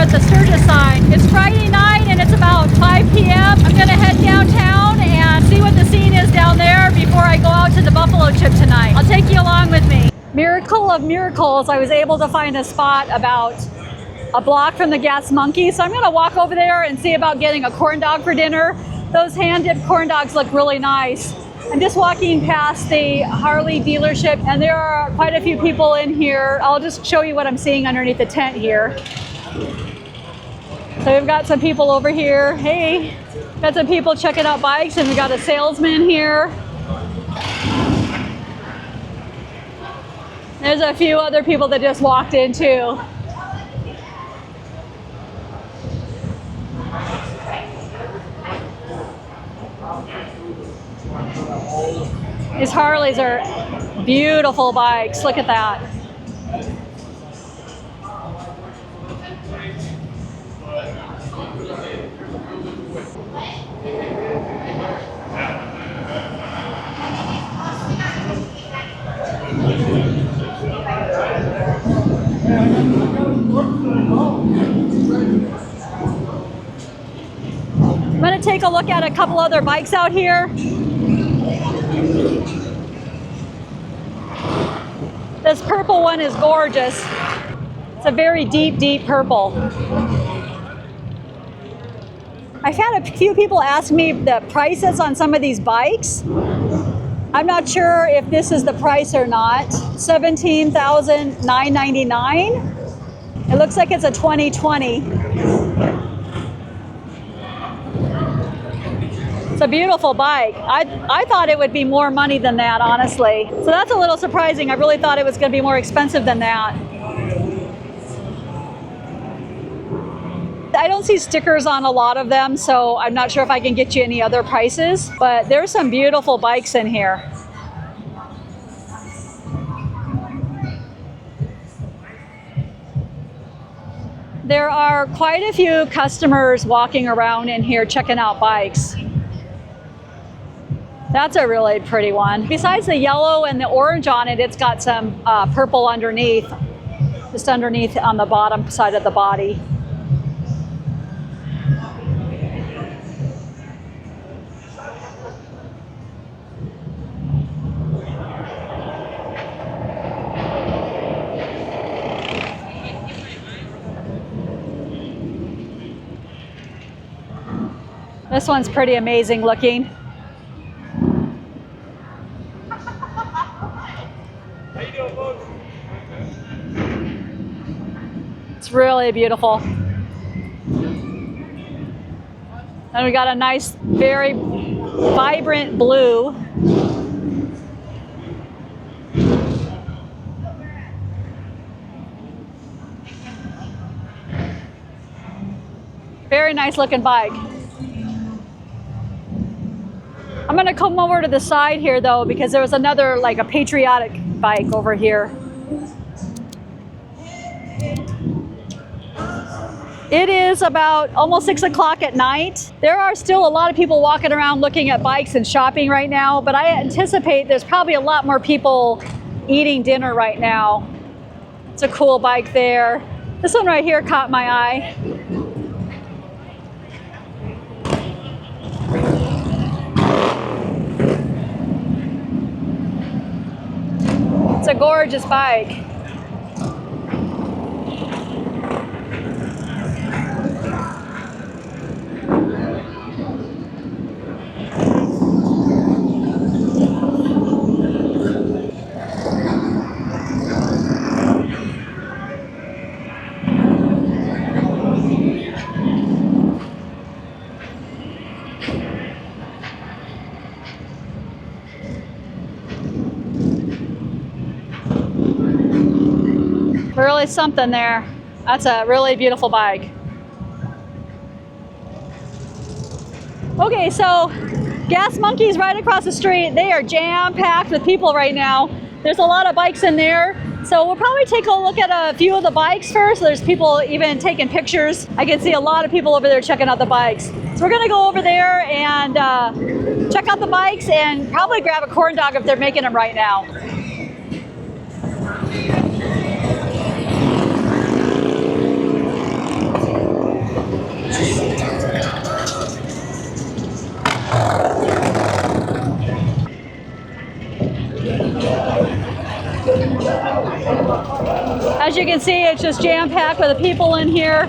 at the Sturgis sign. It's Friday night and it's about 5 p.m. I'm gonna head downtown and see what the scene is down there before I go out to the Buffalo Chip tonight. I'll take you along with me. Miracle of miracles, I was able to find a spot about a block from the Gas Monkey. So I'm gonna walk over there and see about getting a corn dog for dinner. Those hand-dipped corn dogs look really nice. I'm just walking past the Harley dealership and there are quite a few people in here. I'll just show you what I'm seeing underneath the tent here. So we've got some people over here. Hey, got some people checking out bikes and we got a salesman here. There's a few other people that just walked in too. These Harleys are beautiful bikes. Look at that. I'm going to take a look at a couple other bikes out here. This purple one is gorgeous. It's a very deep, deep purple. I've had a few people ask me the prices on some of these bikes. I'm not sure if this is the price or not. $17,999. It looks like it's a 2020. It's a beautiful bike. I thought it would be more money than that, honestly. So that's a little surprising. I really thought it was going to be more expensive than that. I don't see stickers on a lot of them, so I'm not sure if I can get you any other prices, but there's some beautiful bikes in here. There are quite a few customers walking around in here checking out bikes. That's a really pretty one. Besides the yellow and the orange on it, it's got some purple underneath, just underneath on the bottom side of the body. This one's pretty amazing looking. It's really beautiful. And we got a nice, very vibrant blue. Very nice looking bike. I'm gonna come over to the side here though, because there was another, like a patriotic bike over here. It is about almost 6 o'clock at night. There are still a lot of people walking around looking at bikes and shopping right now, but I anticipate there's probably a lot more people eating dinner right now. It's a cool bike there. This one right here caught my eye. It's a gorgeous bike. Really something there. That's a really beautiful bike. Okay, so Gas Monkey's right across the street. They are jam-packed with people right now. There's a lot of bikes in there. So we'll probably take a look at a few of the bikes first. There's people even taking pictures. I can see a lot of people over there checking out the bikes. So we're gonna go over there and check out the bikes and probably grab a corn dog if they're making them right now. As you can see, it's just jam-packed with the people in here.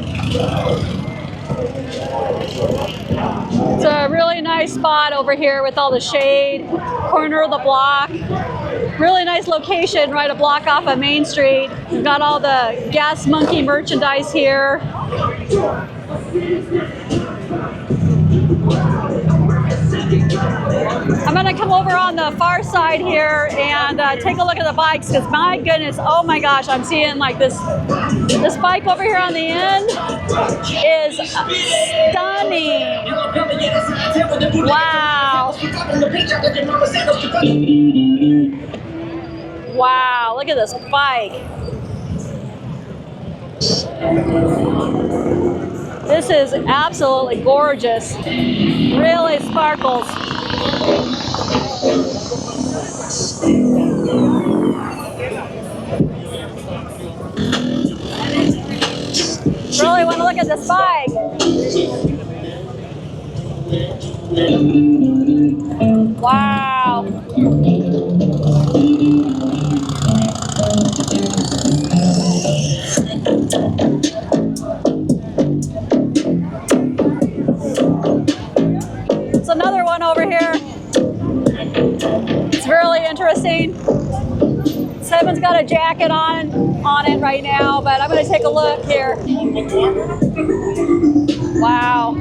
It's a really nice spot over here with all the shade, corner of the block. Really nice location, right a block off of Main Street. We've got all the Gas Monkey merchandise here. I'm gonna come over on the far side here and take a look at the bikes, because my goodness, oh my gosh, I'm seeing like this bike over here on the end is stunning. Wow. Wow, look at this bike. This is absolutely gorgeous. Really sparkles. Really want to look at this bike. Wow. There's another one over here. It's really interesting. Simon's got a jacket on it right now, but I'm going to take a look here. Wow.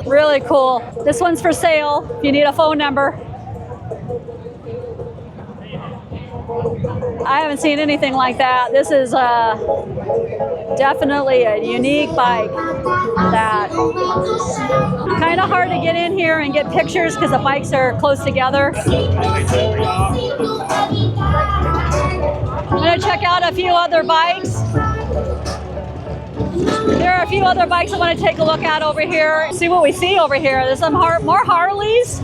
Really cool. This one's for sale if you need a phone number. I haven't seen anything like that. This is definitely a unique bike. That kind of hard to get in here and get pictures because the bikes are close together. I'm going to check out a few other bikes. There are a few other bikes I want to take a look at over here. See what we see over here. There's some more Harleys.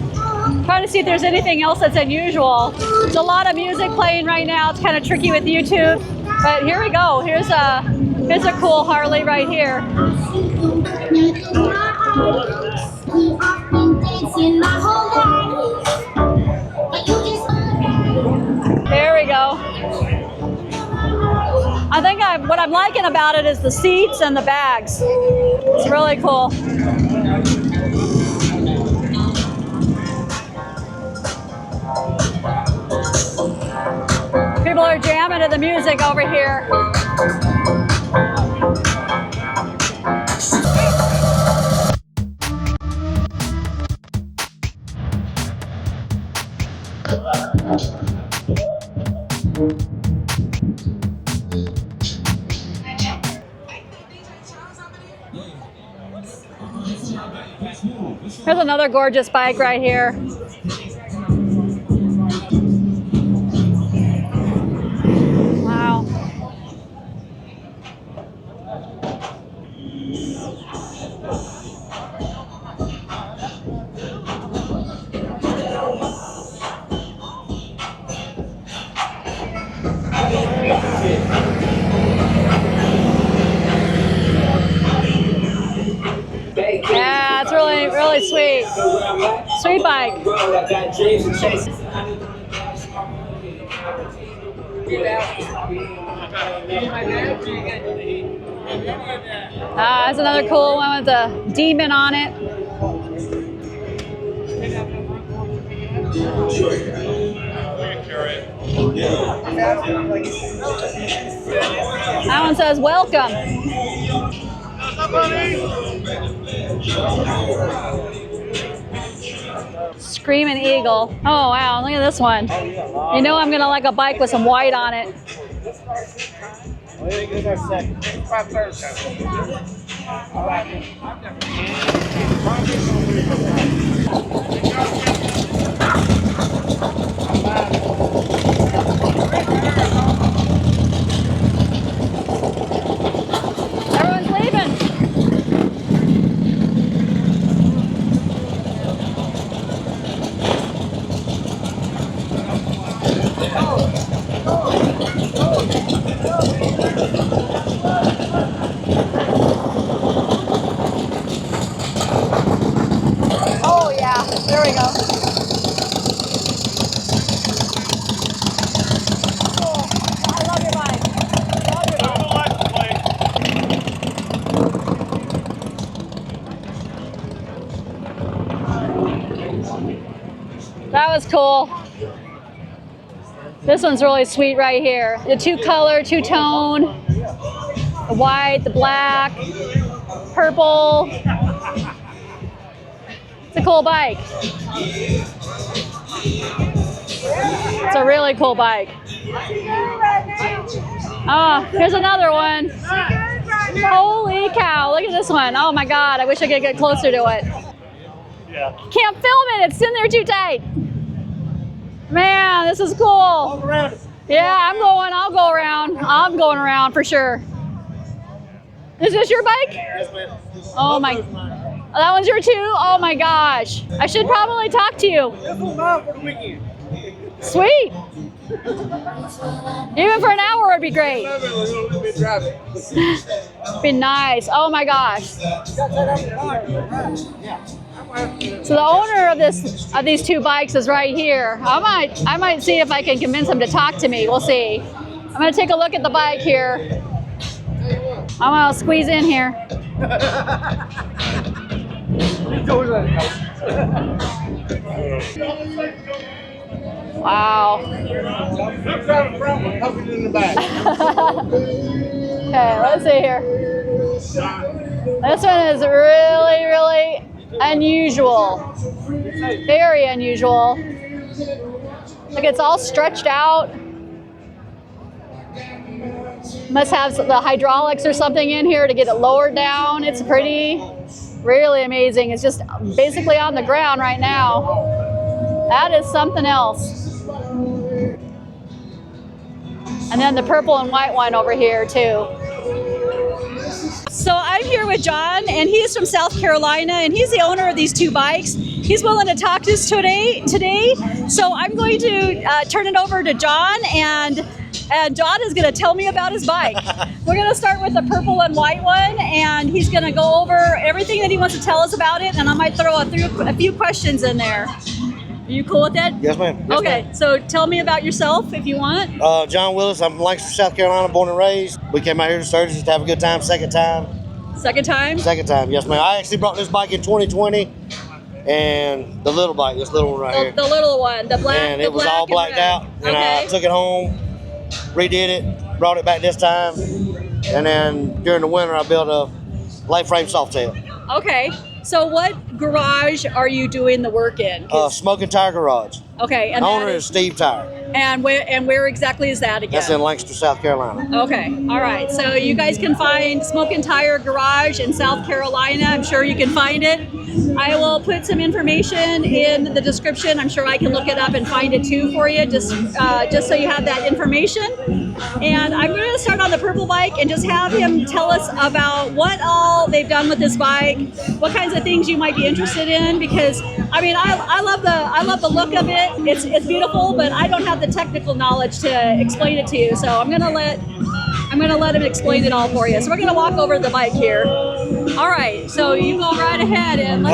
Trying to see if there's anything else that's unusual. There's a lot of music playing right now. It's kind of tricky with YouTube, but here we go. Here's a cool Harley right here. There we go. I think what I'm liking about it is the seats and the bags. It's really cool. People are jamming to the music over here. Here's another gorgeous bike right here. Wow. Yeah, it's really sweet. Sweet bike. That's another cool one with a demon on it. That one says welcome. Screaming Eagle. Oh wow, look at this one. You know I'm gonna like a bike with some white on it. Everyone's leaving. Oh yeah, there we go. that was cool. This one's really sweet right here. The two-color, two-tone, the white, the black, purple. It's a cool bike. It's a really cool bike. Oh, here's another one. Holy cow, look at this one. Oh my God, I wish I could get closer to it. Yeah. Can't film it, it's in there too tight. Man, this is cool. Yeah, I'll go around. I'm going around for sure. Is this your bike? Oh my, oh, that one's your too? Oh my gosh. I should probably talk to you. Sweet. Even for an hour would be great. Be nice. Oh my gosh. So the owner of these two bikes is right here. I might see if I can convince him to talk to me. We'll see. I'm gonna take a look at the bike here. I'm gonna squeeze in here. Wow. Okay, let's see here. This one is really, really unusual. Very unusual. Look, it's all stretched out. Must have the hydraulics or something in here to get it lowered down. It's pretty, really amazing. It's just basically on the ground right now. That is something else. And then the purple and white one over here too. So I'm here with John, and he's from South Carolina, and he's the owner of these two bikes. He's willing to talk to us today. So I'm going to turn it over to John, and John is going to tell me about his bike. We're going to start with the purple and white one, and he's going to go over everything that he wants to tell us about it, and I might throw a few questions in there. Are you cool with that? Yes, ma'am. Yes, okay, ma'am. So tell me about yourself if you want. John Willis. I'm from Lancaster, South Carolina, born and raised. We came out here to Sturgis just to have a good time. Second time. Second time? Second time, yes, ma'am. I actually brought this bike in 2020, and the little bike, this little one right here. The little one, the black. And it was all blacked out, and Okay. I took it home, redid it, brought it back this time, and then during the winter I built a light frame softail. Okay. So what garage are you doing the work in? Smoking Tire Garage. Okay. And Owner is Steve Tire. And where exactly is that again? That's in Lancaster, South Carolina. Okay. All right. So you guys can find Smoking Tire Garage in South Carolina. I'm sure you can find it. I will put some information in the description. I'm sure I can look it up and find it too for you, just so you have that information. And I'm going to start on the purple bike and just have him tell us about what all they've done with this bike, what kinds of things you might be interested in, because I mean I love the look of it. It's beautiful, but I don't have the technical knowledge to explain it to you. So I'm gonna let him explain it all for you. So we're gonna walk over the bike here. All right. So you go right ahead and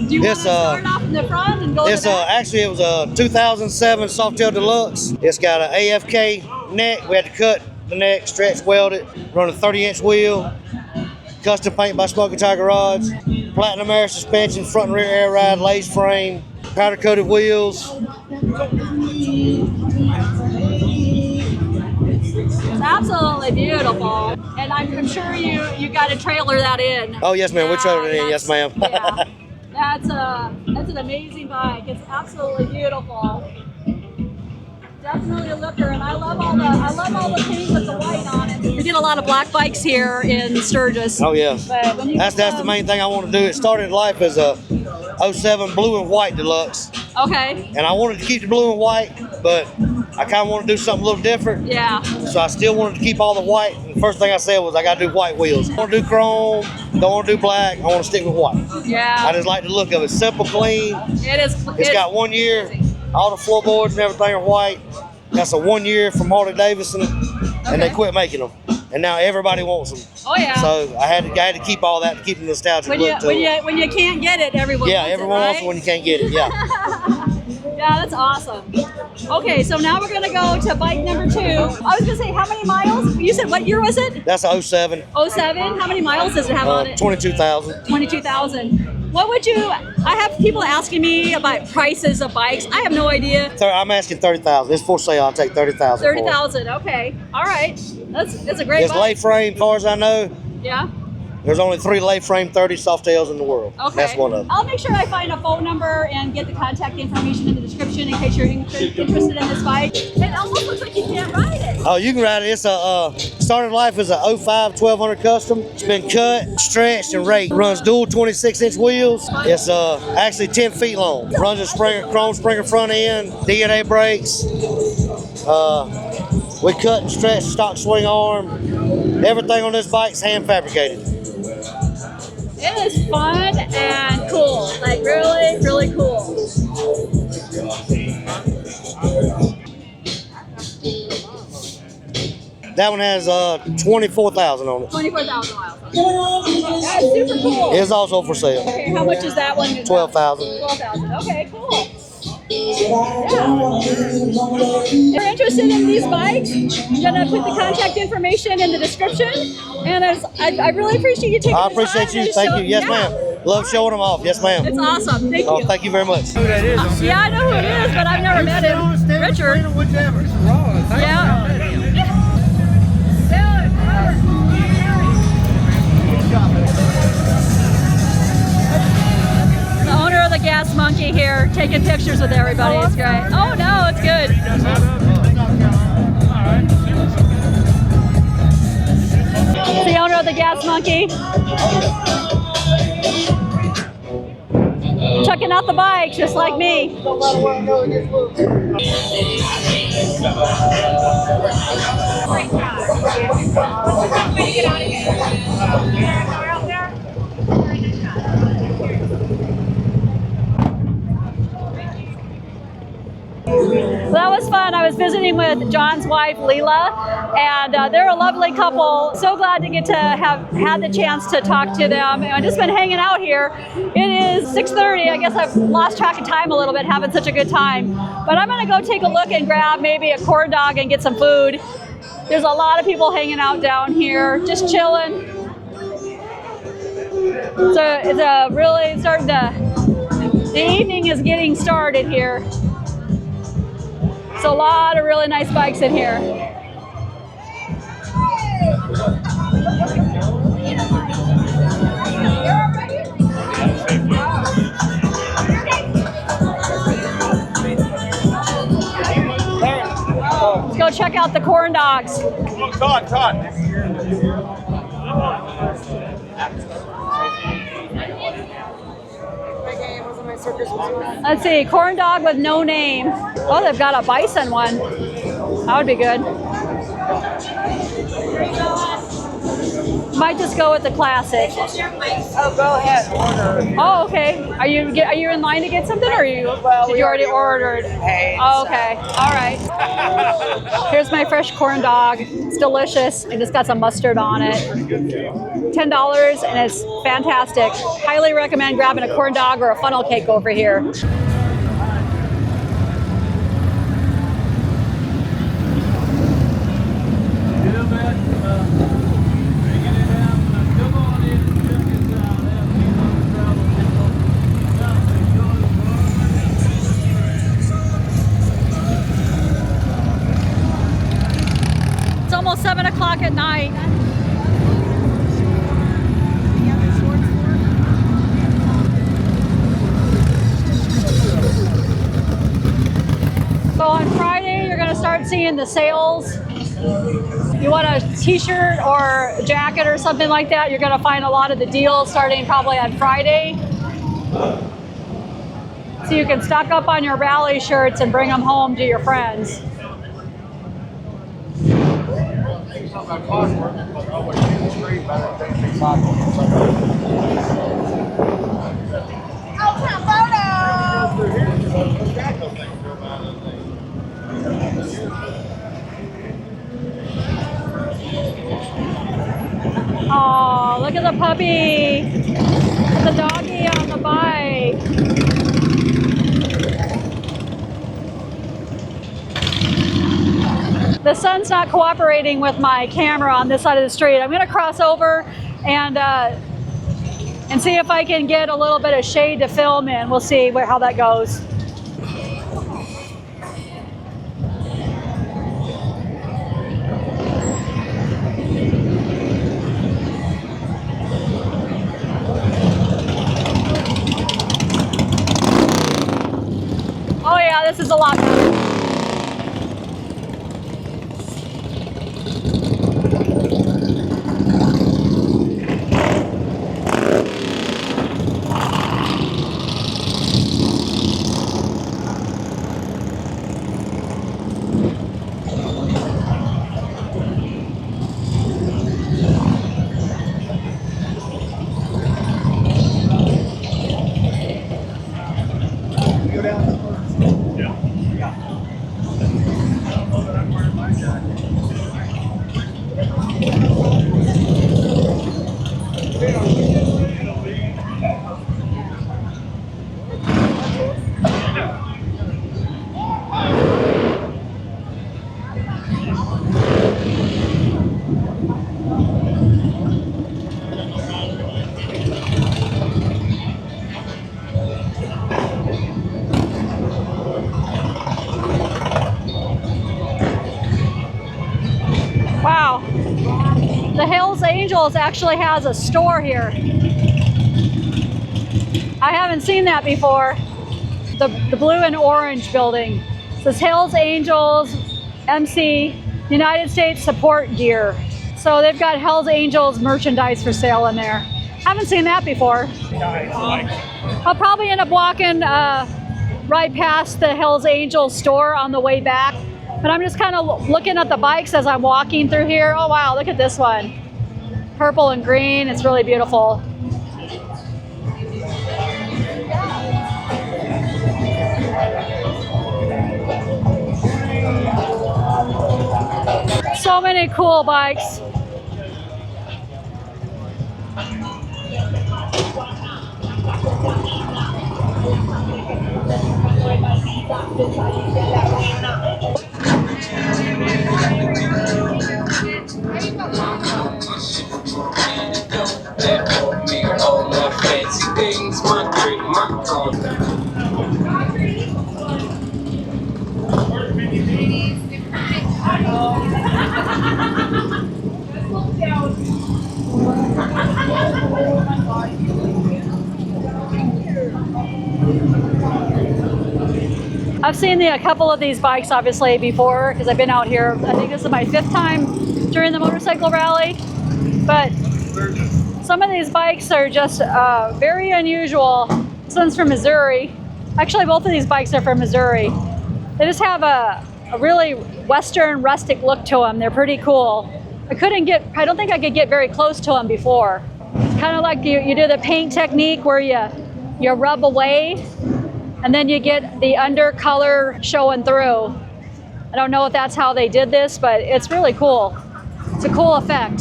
do you want to start off in the front and go to the back? Actually, it was a 2007 Softail Deluxe. It's got an AFK neck. We had to cut the neck, stretch weld it, run a 30-inch wheel, custom paint by Smoking Tire Garage, platinum air suspension, front and rear air ride, lace frame, powder coated wheels. It's absolutely beautiful, and I'm sure you got to trailer that in. Oh yes, ma'am. We trailered it in. Yes, ma'am. Yeah, that's an amazing bike. It's absolutely beautiful. Definitely a looker, and I love all the paint with the white on it. We get a lot of black bikes here in Sturgis. Oh yes. That's the main thing I want to do. It started life as a 07 blue and white deluxe. Okay. And I wanted to keep the blue and white, but I kind of want to do something a little different. Yeah. So I still wanted to keep all the white. And the first thing I said was I got to do white wheels. I want to do chrome, don't want to do black, I want to stick with white. Yeah. I just like the look of it. Simple, clean. It is. It's got 1 year. All the floorboards and everything are white. That's a 1 year from Harley-Davidson, and they quit making them. And now everybody wants them. Oh yeah. So I had to keep all that to keep the nostalgic look to it. When you can't get it, everyone wants everyone wants it when you can't get it. Yeah. Yeah, that's awesome. Okay, so now we're gonna go to bike number 2. I was gonna say, how many miles? You said what year was it? That's a 07. 07. How many miles does it have on it? 22,000. 22,000. What would you? I have people asking me about prices of bikes. I have no idea. I'm asking 30,000. It's for sale. I'll take 30,000. 30,000. Okay. All right. That's a great It's bike. lay frame, as far as I know. Yeah. There's only 3 lay frame 30 Softails in the world. Okay. That's one of them. I'll make sure I find a phone number and get the contact information in the description in case you're interested in this bike. It almost looks like you can't ride it. Oh, you can ride it. It's a started life as a 05 1200 custom. It's been cut, stretched, and raked. Runs dual 26-inch wheels. It's actually 10 feet long. Runs a chrome Springer front end, DNA brakes. We cut and stretched stock swing arm. Everything on this bike's hand fabricated. It is fun and cool. Like really, really cool. That one has 24,000 on it. 24,000 miles. That's super cool. It's also for sale. Okay, how much is that one? 12,000. 12,000. Okay, cool. Yeah. If you're interested in these bikes, I'm gonna put the contact information in the description. And I really appreciate you taking the time. I appreciate you. Thank you. Yes, ma'am. Love showing them off. Yes, ma'am. It's awesome. Thank you. Thank you very much. Who that is? Yeah, I know who it is, but I've never met him. Richard. Whichever. Rawlings. Yeah. The owner of the Gas Monkey here, taking pictures with everybody. It's great. Oh no, it's good. The owner of the Gas Monkey. Checking out the bikes, just like me. So that was fun. I was visiting with John's wife, Leela, and they're a lovely couple. So glad to get to have had the chance to talk to them. And I've just been hanging out here. It is 6:30. I guess I've lost track of time a little bit, having such a good time. But I'm gonna go take a look and grab maybe a corn dog and get some food. There's a lot of people hanging out down here, just chilling. So it's a really starting to, the evening is getting started here. So a lot of really nice bikes in here. Let's go check out the corn dogs. Todd. Let's see, corn dog with no name. Oh, they've got a bison one. That would be good. Might just go with the classic. Oh, go ahead. Order. Oh, okay. Are you in line to get something, or did you already ordered? Oh, okay. All right. Here's my fresh corn dog. It's delicious. I just got some mustard on it. $10, and it's fantastic. Highly recommend grabbing a corn dog or a funnel cake over here. It's almost 7 o'clock at night. So on Friday, you're going to start seeing the sales. You want a t-shirt or a jacket or something like that, you're going to find a lot of the deals starting probably on Friday. So you can stock up on your rally shirts and bring them home to your friends. Oh, look at the puppy. The doggy on the bike. The sun's not cooperating with my camera on this side of the street. I'm gonna cross over and and see if I can get a little bit of shade to film in. We'll see how that goes. Oh yeah, this is a lot better. Wow, the Hells Angels actually has a store here. I haven't seen that before. The blue and orange building. It says Hells Angels, MC, United States Support Gear. So they've got Hells Angels merchandise for sale in there. Haven't seen that before. I'll probably end up walking right past the Hells Angels store on the way back. But I'm just kind of looking at the bikes as I'm walking through here. Oh wow, look at this one. Purple and green, it's really beautiful. So many cool bikes. I've seen a couple of these bikes obviously before because I've been out here. I think this is my 5th time during the motorcycle rally, but some of these bikes are just very unusual. This one's from Missouri. Actually, both of these bikes are from Missouri. They just have a really Western rustic look to them. They're pretty cool. I don't think I could get very close to them before. It's kind of like you do the paint technique where you rub away and then you get the undercolor showing through. I don't know if that's how they did this, but it's really cool. It's a cool effect.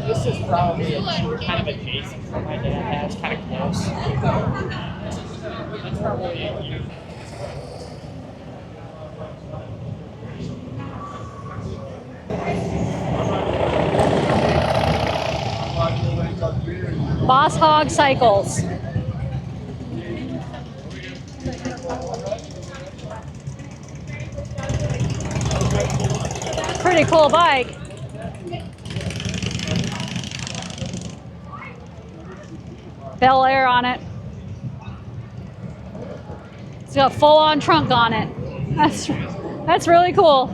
This is probably kind of adjacent to what my dad has, kind of close. That's probably Boss Hog Cycles. Pretty cool bike. Bel Air on it. It's got a full-on trunk on it. That's really cool.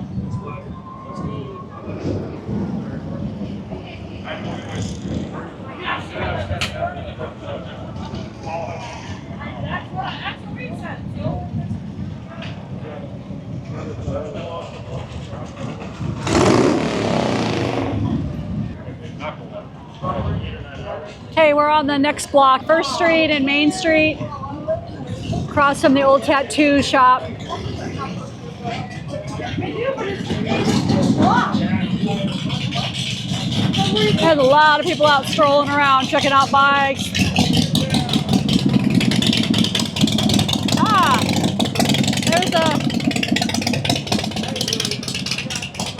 Okay, we're on the next block, 1st Street and Main Street, across from the old tattoo shop. There's a lot of people out strolling around, checking out bikes. Ah,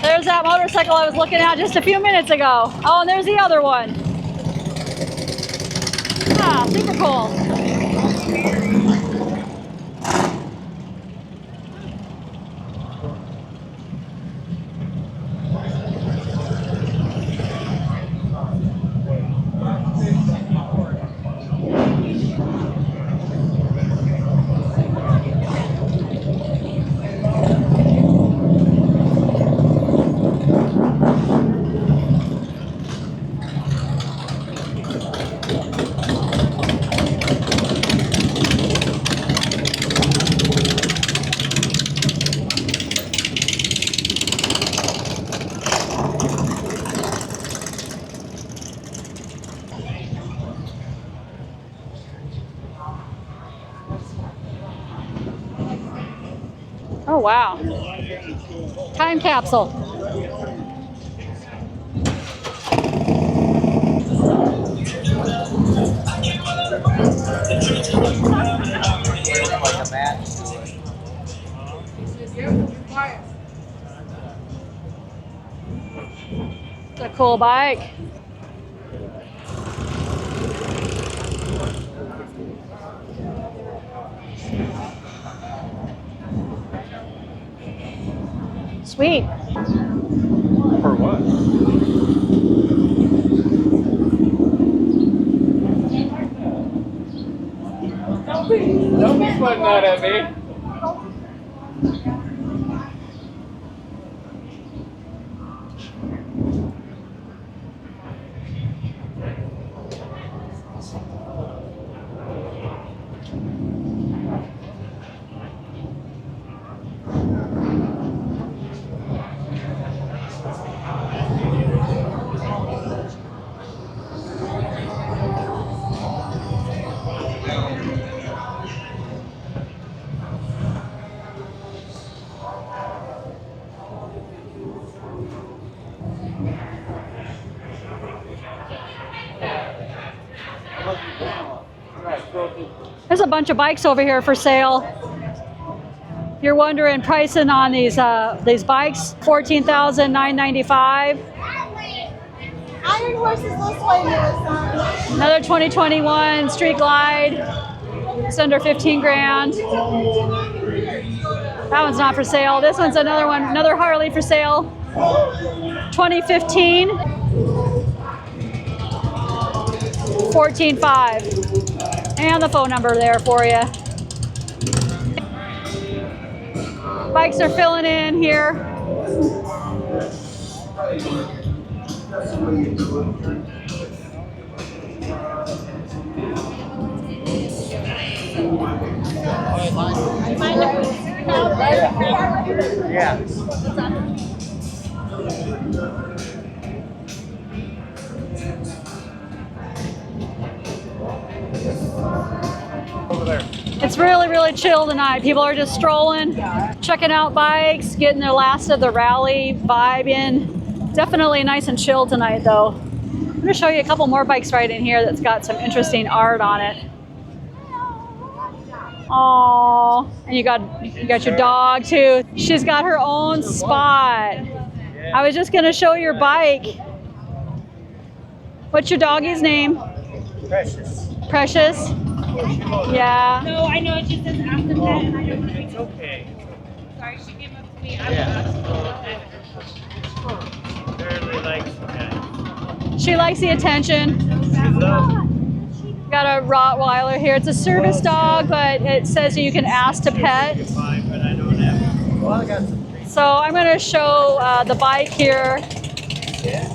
there's that motorcycle I was looking at just a few minutes ago. Oh, and there's the other one. Ah, super cool. Oh, wow. Time capsule. Like a match. It's a cool bike. Sweet. For what? Don't be putting that at me. There's a bunch of bikes over here for sale. If you're wondering pricing on these bikes, $14,995. Iron Horse is this way, Melissa. Another 2021 Street Glide. It's under 15 grand. That one's not for sale. This one's another one, another Harley for sale. 2015. 14.5. And the phone number there for you. Bikes are filling in here. Yeah. Over there. It's really, really chill tonight. People are just strolling, checking out bikes, getting their last of the rally vibe in. Definitely nice and chill tonight though. I'm gonna show you a couple more bikes right in here that's got some interesting art on it. Oh, and you got your dog too. She's got her own spot. I was just gonna show your bike. What's your doggy's name? Precious. Precious? Yeah. No, I know it just says after that, and I don't want to. It's okay. Sorry, she came up to me. Barely likes that. She likes the attention. Got a Rottweiler here. It's a service dog, but it says you can ask to pet. Fine, but I don't have. Well, I got some. So I'm going to show the bike here. It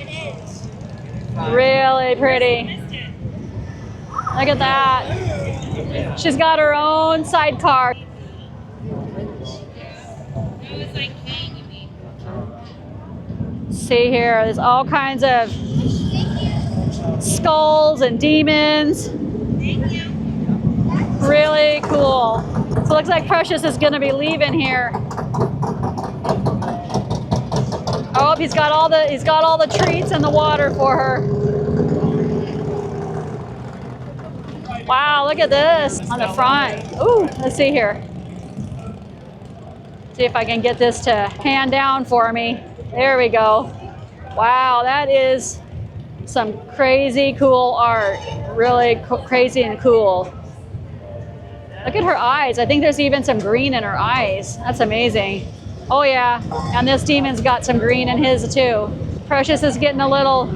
is. Really pretty. Look at that. She's got her own sidecar. It was like hanging me. See here, there's all kinds of skulls and demons. Thank you. Really cool. So it looks like Precious is going to be leaving here. Oh, he's got all the treats in the water for her. Wow, look at this on the front. Ooh, let's see here. See if I can get this to hand down for me. There we go. Wow, that is some crazy cool art. Really crazy and cool. Look at her eyes. I think there's even some green in her eyes. That's amazing. Oh yeah, and this demon's got some green in his too. Precious is getting a little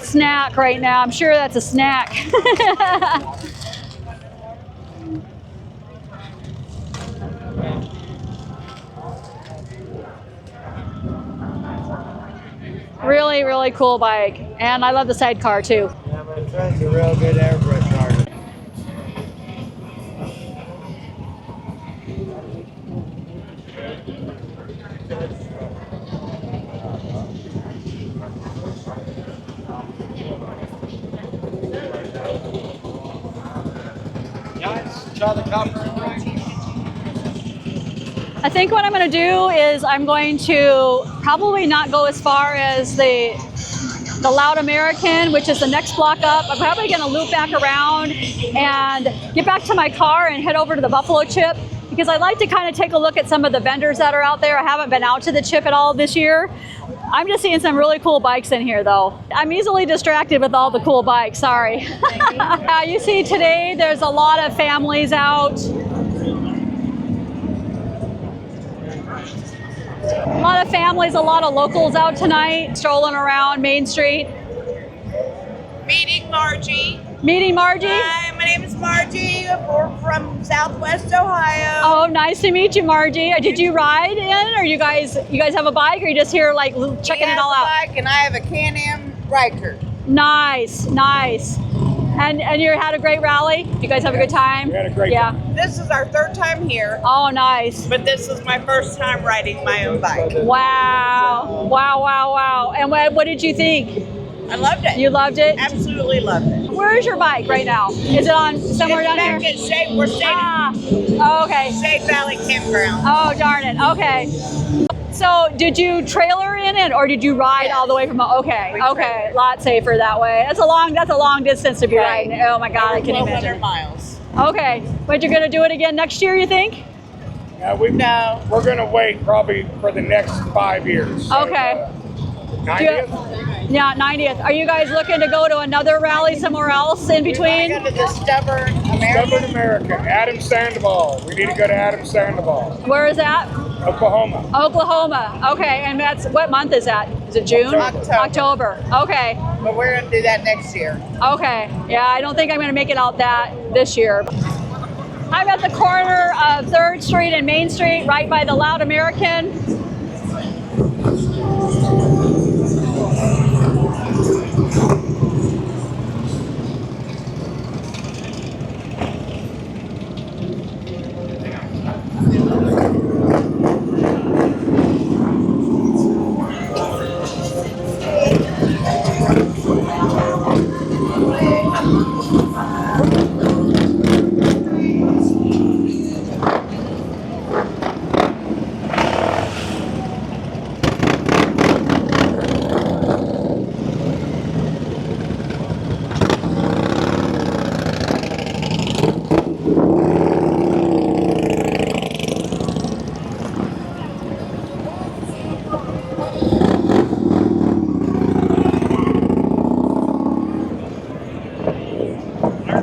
snack right now. I'm sure that's a snack. Really, really cool bike. And I love the sidecar too. Yeah, my truck's a real good airbrush artist. Guys, try the copper. I think what I'm going to do is I'm going to probably not go as far as the Loud American, which is the next block up. I'm probably going to loop back around and get back to my car and head over to the Buffalo Chip, because I'd like to kind of take a look at some of the vendors that are out there. I haven't been out to the Chip at all this year. I'm just seeing some really cool bikes in here though. I'm easily distracted with all the cool bikes, sorry. You see today there's a lot of families out. A lot of families, a lot of locals out tonight, strolling around Main Street. Meeting Margie. Meeting Margie? Hi, my name is Margie. We're from Southwest Ohio. Oh, nice to meet you, Margie. Did you ride in, or you guys have a bike, or you just here like checking it all out? I have a bike, and I have a Can-Am Riker. Nice, nice. And you had a great rally? You guys have a good time? We had a great time. This is our third time here, Oh, nice. but this is my first time riding my own bike. Wow. Wow, wow, wow. And what did you think? I loved it. You loved it? Absolutely loved it. Where is your bike right now? Is it on somewhere It's down back here? at Shade. We're staying Oh, okay. at Shade Valley Campground. Oh, darn it. Okay. So did you trailer in it, or did you ride all the way from? Okay, We okay, trailered. a lot safer that way. That's a long distance to be Right. riding. Oh my God, I Over can 1,200 imagine. miles. Okay, but you're gonna do it again next year, you think? No. We're going to wait probably for the next 5 years. So, Okay. 90th? Yeah, 90th. Are you guys looking to go to another rally somewhere else in We between? want to go to the Stubborn American. Stubborn America. Adam Sandoval. We need to go to Adam Sandoval. Where is that? Oklahoma. Oklahoma. Okay, and that's what month is that? Is it June? October. Okay. But we're going to do that next year. Okay. Yeah, I don't think I'm going to make it out that this year. I'm at the corner of 3rd Street and Main Street, right by the Loud American.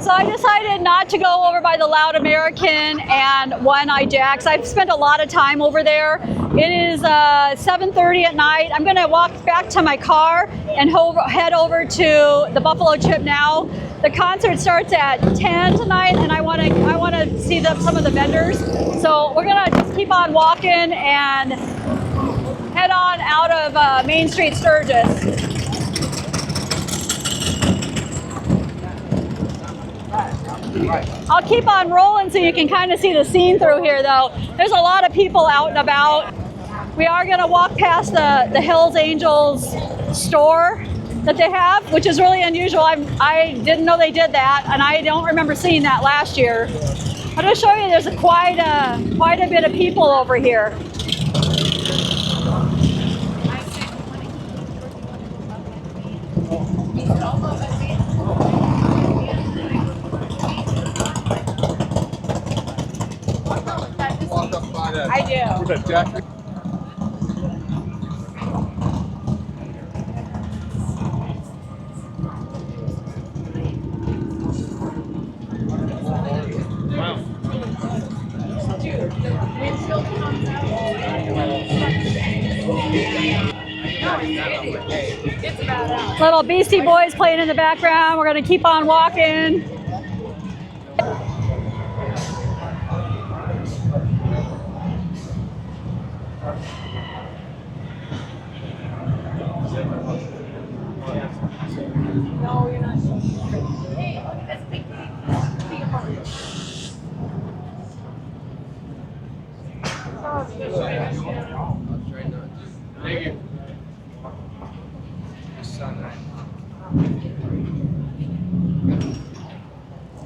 So I decided not to go over by the Loud American and One Eye Jack's. I've spent a lot of time over there. It is 7:30 at night. I'm going to walk back to my car and head over to the Buffalo Chip now. The concert starts at 10 tonight, and I want to see some of the vendors. So we're going to just keep on walking and head on out of Main Street Sturgis. I'll keep on rolling so you can kind of see the scene through here though. There's a lot of people out and about. We are going to walk past the Hells Angels store that they have, which is really unusual. I didn't know they did that, and I don't remember seeing that last year. I'll just show you there's quite a bit of people over here. I do. Little Beastie Boys playing in the background. We're gonna keep on walking.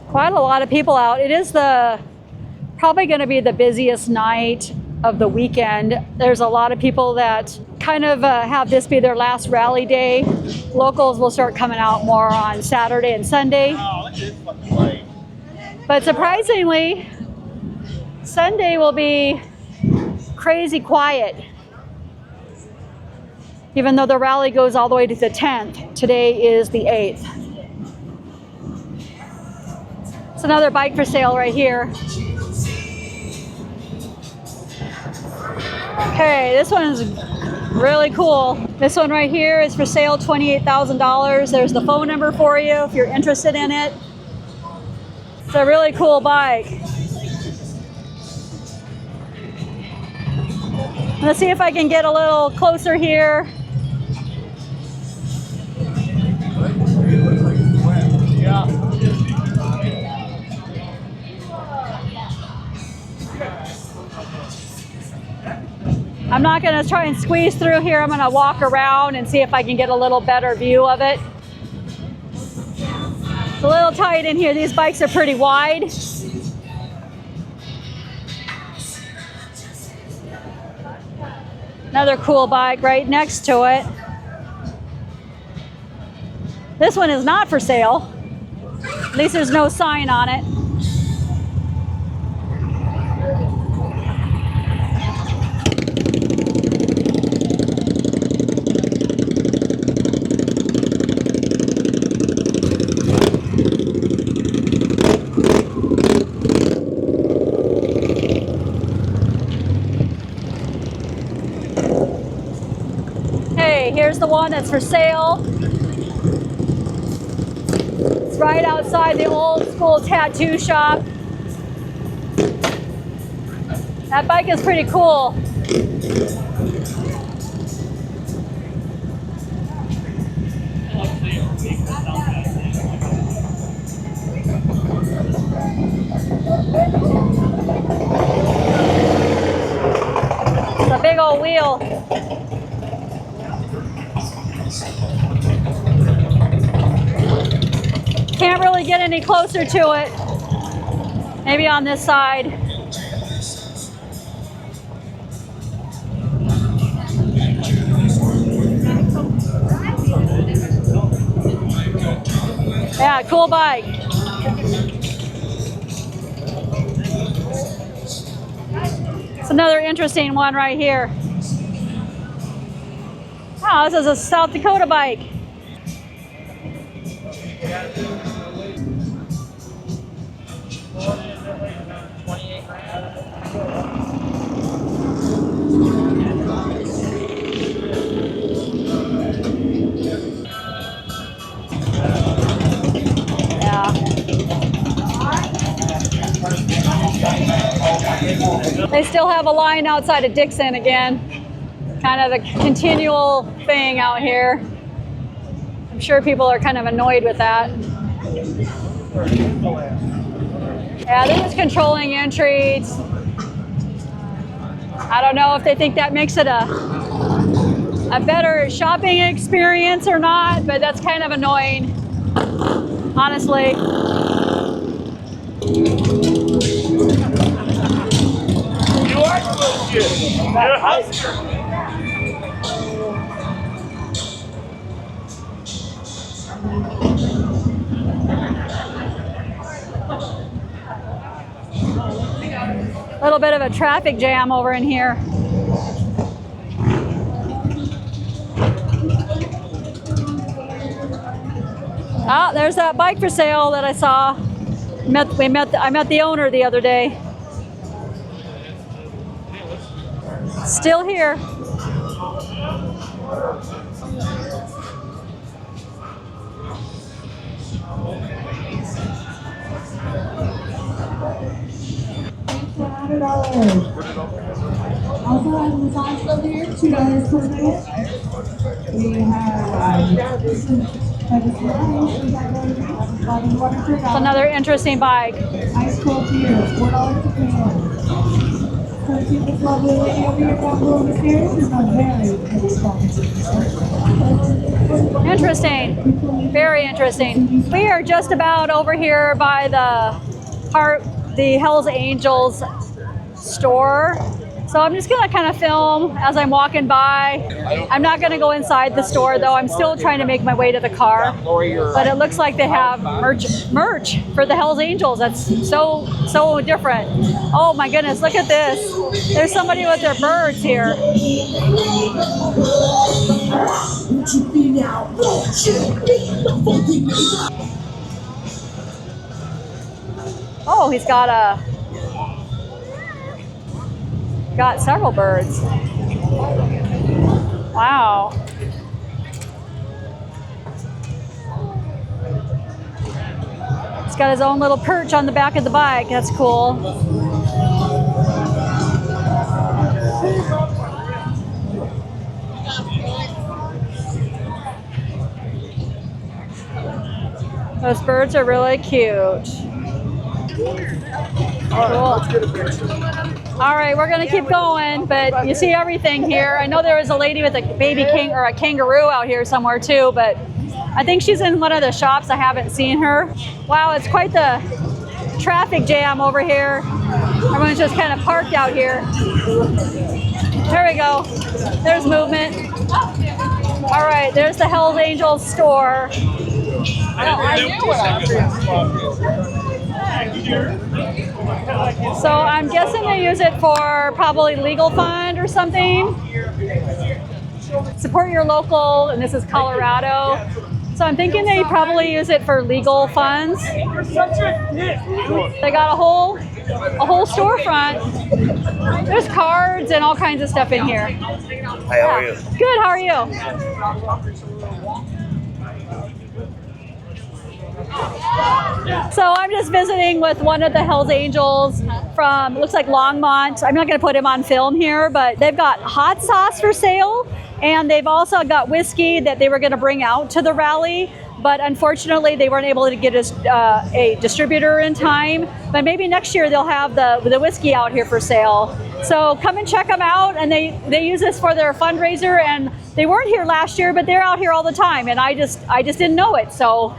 Quite a lot of people out. It is probably going to be the busiest night of the weekend. There's a lot of people that kind of have this be their last rally day. Locals will start coming out more on Saturday and Sunday. But surprisingly, Sunday will be crazy quiet. Even though the rally goes all the way to the 10th, today is the 8th. It's another bike for sale right here. Okay, this one is really cool. This one right here is for sale, $28,000. There's the phone number for you if you're interested in it. It's a really cool bike. Let's see if I can get a little closer here. Yeah. I'm not going to try and squeeze through here. I'm going to walk around and see if I can get a little better view of it. It's a little tight in here. These bikes are pretty wide. Another cool bike right next to it. This one is not for sale. At least there's no sign on it. Here's the one that's for sale. It's right outside the old school tattoo shop. That bike is pretty cool. It's a big old wheel. Can't really get any closer to it. Maybe on this side. Yeah, cool bike. It's another interesting one right here. Oh, this is a South Dakota bike. They still have a line outside of Dixon again. Kind of a continual thing out here. I'm sure people are kind of annoyed with that. Yeah, they're just controlling entries. I don't know if they think that makes it a better shopping experience or not, but that's kind of annoying, honestly. You are bullshit. You're a hustler. Little bit of a traffic jam over in here. Ah, there's that bike for sale that I saw. I met the owner the other day. Still here. Also has a massage over here, $2 per minute. We have It's another interesting bike. ice cold beer, $4 per minute. So see this lovely lady over here down below the stairs? She's on very Interesting. Very interesting. We are just about over here by the Hells Angels store. So I'm just gonna kind of film as I'm walking by. I'm not gonna go inside the store though. I'm still trying to make my way to the car. But it looks like they have merch for the Hells Angels. That's so different. Oh my goodness, look at this. There's somebody with their birds here. Oh, he's got several birds. Wow. He's got his own little perch on the back of the bike. That's cool. Those birds are really cute. Cool. All right, we're gonna keep going, but you see everything here. I know there was a lady with a baby or a kangaroo out here somewhere too, but I think she's in one of the shops. I haven't seen her. Wow, it's quite the traffic jam over here. Everyone's just kind of parked out here. There we go. There's movement. All right, there's the Hells Angels store. So I'm guessing they use it for probably legal fund or something. Support your local, and this is Colorado. So I'm thinking they probably use it for legal funds. They got a whole storefront. There's cards and all kinds of stuff in here. Hey, how are you? Good, how are you? So I'm just visiting with one of the Hells Angels from, looks like Longmont. I'm not going to put him on film here, but they've got hot sauce for sale, and they've also got whiskey that they were going to bring out to the rally, but unfortunately they weren't able to get a distributor in time. But maybe next year they'll have the whiskey out here for sale. So come and check them out, and they use this for their fundraiser, and they weren't here last year, but they're out here all the time, and I just didn't know it. So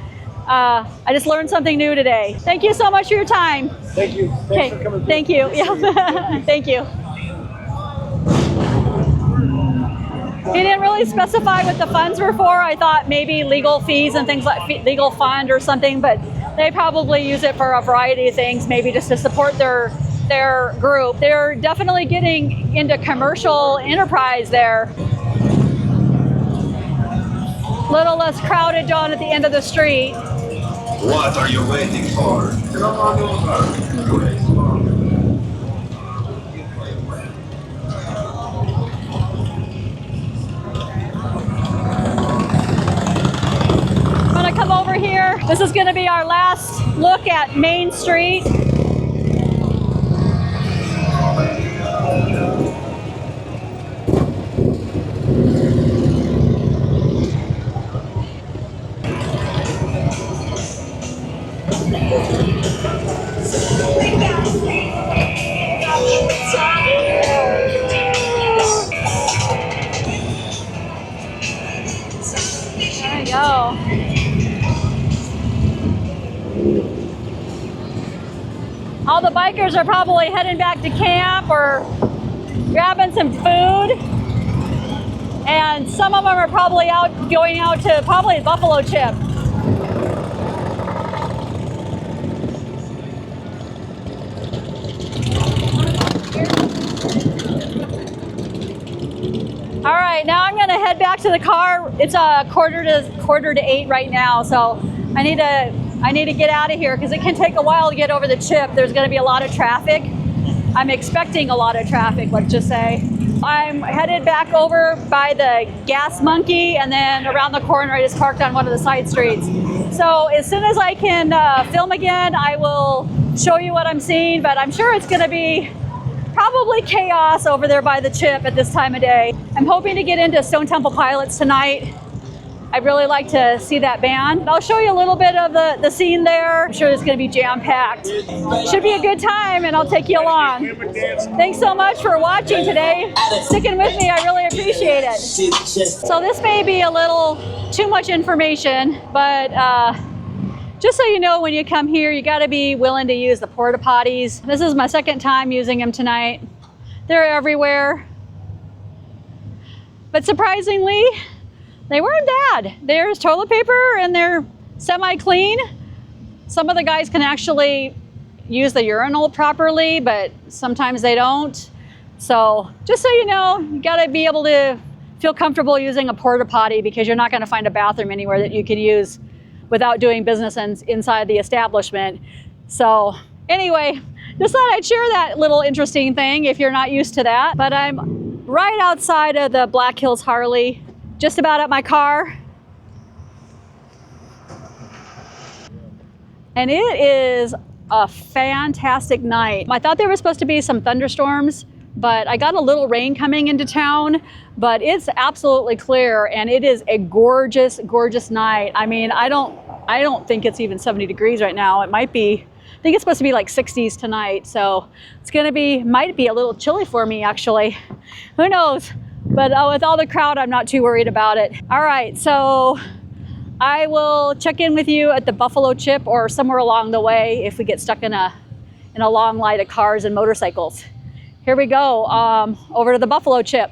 I just learned something new today. Thank you so much for your time. Thank you. Thanks for coming. Thank you. Yeah. Thank you. He didn't really specify what the funds were for. I thought maybe legal fees and things like legal fund or something, but they probably use it for a variety of things, maybe just to support their group. They're definitely getting into commercial enterprise there. Little less crowded down at the end of the street. What are you waiting for? I'm gonna come over here. This is gonna be our last look at Main Street. There you go. All the bikers are probably heading back to camp or grabbing some food. And some of them are probably going out to probably Buffalo Chip. All right, now I'm gonna head back to the car. It's a quarter to 8 right now, so I need to get out of here because it can take a while to get over the chip. There's gonna be a lot of traffic. I'm expecting a lot of traffic, let's just say. I'm headed back over by the Gas Monkey, and then around the corner I just parked on one of the side streets. So as soon as I can film again, I will show you what I'm seeing, but I'm sure it's gonna be probably chaos over there by the chip at this time of day. I'm hoping to get into Stone Temple Pilots tonight. I'd really like to see that band. I'll show you a little bit of the scene there. I'm sure it's gonna be jam-packed. Should be a good time, and I'll take you along. Thanks so much for watching today. Sticking with me, I really appreciate it. So this may be a little too much information, but just so you know, when you come here, you gotta be willing to use the porta potties. This is my second time using them tonight. They're everywhere. But surprisingly, they weren't bad. There's toilet paper and they're semi-clean. Some of the guys can actually use the urinal properly, but sometimes they don't. So just so you know, you gotta be able to feel comfortable using a porta potty because you're not gonna find a bathroom anywhere that you can use without doing business inside the establishment. So anyway, just thought I'd share that little interesting thing if you're not used to that. But I'm right outside of the Black Hills Harley, just about at my car. And it is a fantastic night. I thought there was supposed to be some thunderstorms, but I got a little rain coming into town, but it's absolutely clear and it is a gorgeous, gorgeous night. I mean, I don't think it's even 70 degrees right now. It might be, I think it's supposed to be like 60s tonight. So it's gonna be, might be a little chilly for me actually. Who knows? But with all the crowd, I'm not too worried about it. All right, so I will check in with you at the Buffalo Chip or somewhere along the way if we get stuck in a long line of cars and motorcycles. Here we go, over to the Buffalo Chip.